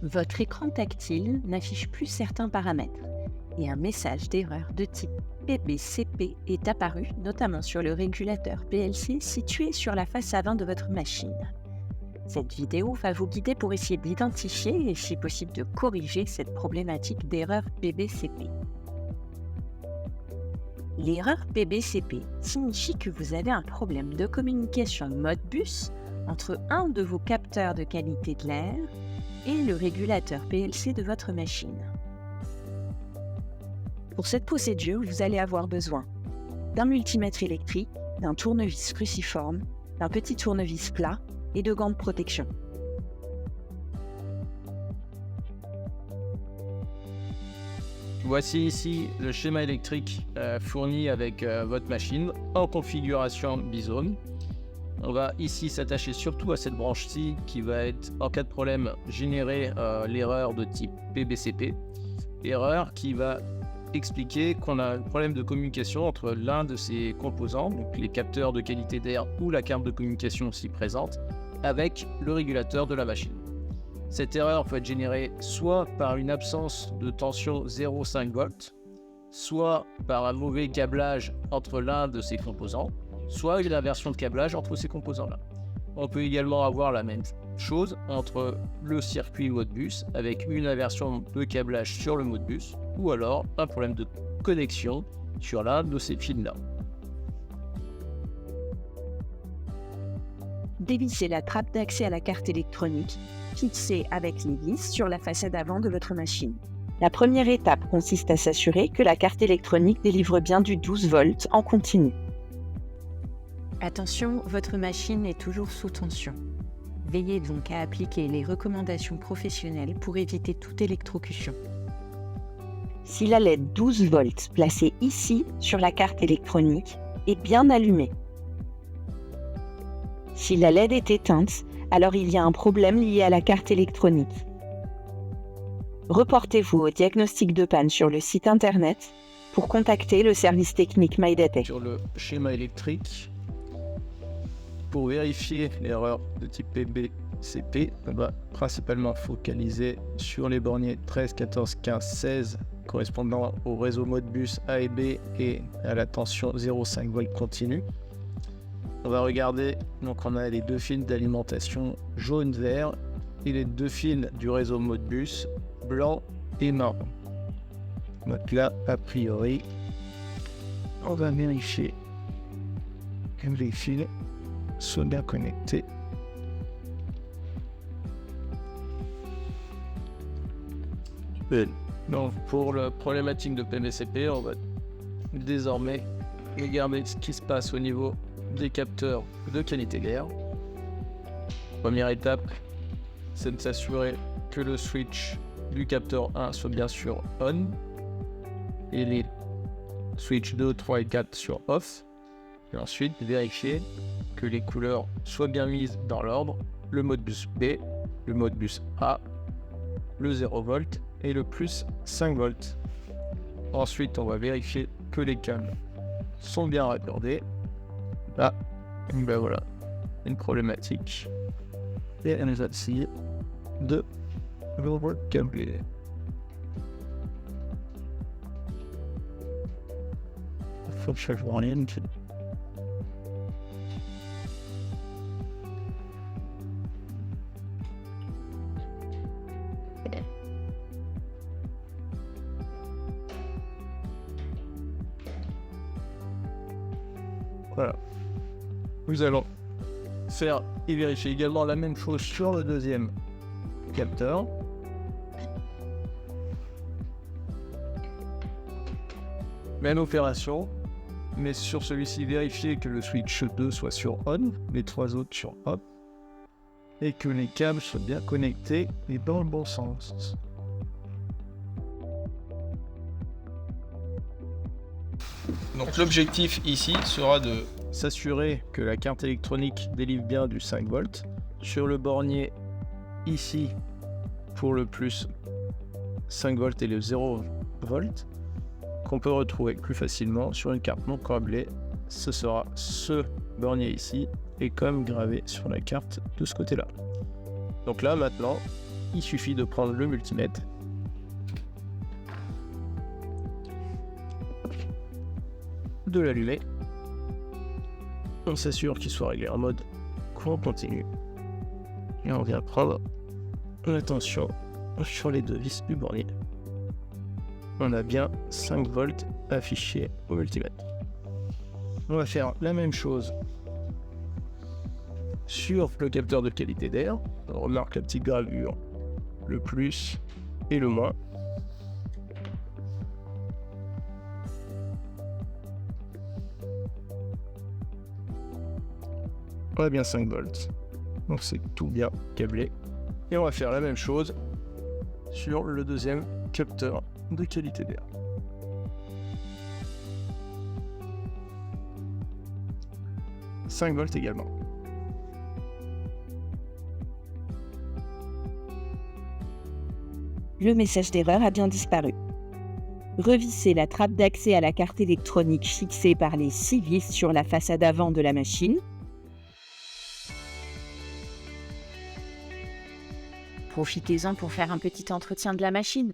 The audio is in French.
Votre écran tactile n'affiche plus certains paramètres et un message d'erreur de type PBCP est apparu, notamment sur le régulateur PLC situé sur la face avant de votre machine. Cette vidéo va vous guider pour essayer d'identifier et, si possible, de corriger cette problématique d'erreur PBCP. L'erreur PBCP signifie que vous avez un problème de communication Modbus entre un de vos capteurs de qualité de l'air et le régulateur PLC de votre machine. Pour cette procédure, vous allez avoir besoin d'un multimètre électrique, d'un tournevis cruciforme, d'un petit tournevis plat et de gants de protection. Voici ici le schéma électrique fourni avec votre machine en configuration bizone. On va ici s'attacher surtout à cette branche-ci qui va être, en cas de problème, générer l'erreur de type PBCP. Erreur qui va expliquer qu'on a un problème de communication entre l'un de ces composants, donc les capteurs de qualité d'air ou la carte de communication aussi présente, avec le régulateur de la machine. Cette erreur peut être générée soit par une absence de tension 0,5 volts, soit par un mauvais câblage entre l'un de ces composants, soit une inversion de câblage entre ces composants-là. On peut également avoir la même chose entre le circuit Modbus avec une inversion de câblage sur le Modbus, ou alors un problème de connexion sur l'un de ces fils-là. Dévissez la trappe d'accès à la carte électronique, fixée avec les vis sur la façade avant de votre machine. La première étape consiste à s'assurer que la carte électronique délivre bien du 12 volts en continu. Attention, votre machine est toujours sous tension. Veillez donc à appliquer les recommandations professionnelles pour éviter toute électrocution. Si la LED 12 volts placée ici sur la carte électronique est bien allumée. Si la LED est éteinte, alors il y a un problème lié à la carte électronique. Reportez-vous au diagnostic de panne sur le site internet pour contacter le service technique MyDatech. Sur le schéma électrique, pour vérifier l'erreur de type PBCP, on va principalement focaliser sur les borniers 13, 14, 15, 16 correspondant au réseau Modbus A et B et à la tension 0,5 V continue. On va regarder, donc on a les deux fils d'alimentation jaune-vert et les deux fils du réseau Modbus blanc et marron. Donc là, a priori, on va vérifier que les fils soient bien connectés. Donc pour la problématique de PBCP, on va désormais regarder ce qui se passe au niveau des capteurs de qualité d'air. Première étape, c'est de s'assurer que le switch du capteur 1 soit bien sûr on et les switch 2, 3 et 4 sur off. Et ensuite, vérifier que les couleurs soient bien mises dans l'ordre, le Modbus B, le Modbus A, le 0 V et le plus 5 volts. Ensuite, on va vérifier que les câbles sont bien raccordés. Là, ben voilà, une problématique. Et on va essayer de le câbler. Il faut que je fasse rien. Voilà. Nous allons faire et vérifier également la même chose sur le deuxième capteur. Même opération, mais sur celui-ci, vérifier que le switch 2 soit sur on, les trois autres sur off, et que les câbles soient bien connectés et dans le bon sens. Donc l'objectif ici sera de s'assurer que la carte électronique délivre bien du 5 volts. Sur le bornier ici, pour le plus 5 volts et le 0 volts, qu'on peut retrouver plus facilement sur une carte non câblée. Ce sera ce bornier ici et comme gravé sur la carte de ce côté-là. Donc là maintenant, il suffit de prendre le multimètre, de l'allumer, on s'assure qu'il soit réglé en mode courant continu et on vient prendre la tension sur les deux vis du bornier. On a bien 5 volts affichés au multimètre. On va faire la même chose sur le capteur de qualité d'air. On remarque la petite gravure, le plus et le moins. On a bien 5 volts. Donc c'est tout bien câblé. Et on va faire la même chose sur le deuxième capteur de qualité d'air. « 5 volts également. Le message d'erreur a bien disparu. Revissez la trappe d'accès à la carte électronique fixée par les 6 vis sur la façade avant de la machine. Profitez-en pour faire un petit entretien de la machine.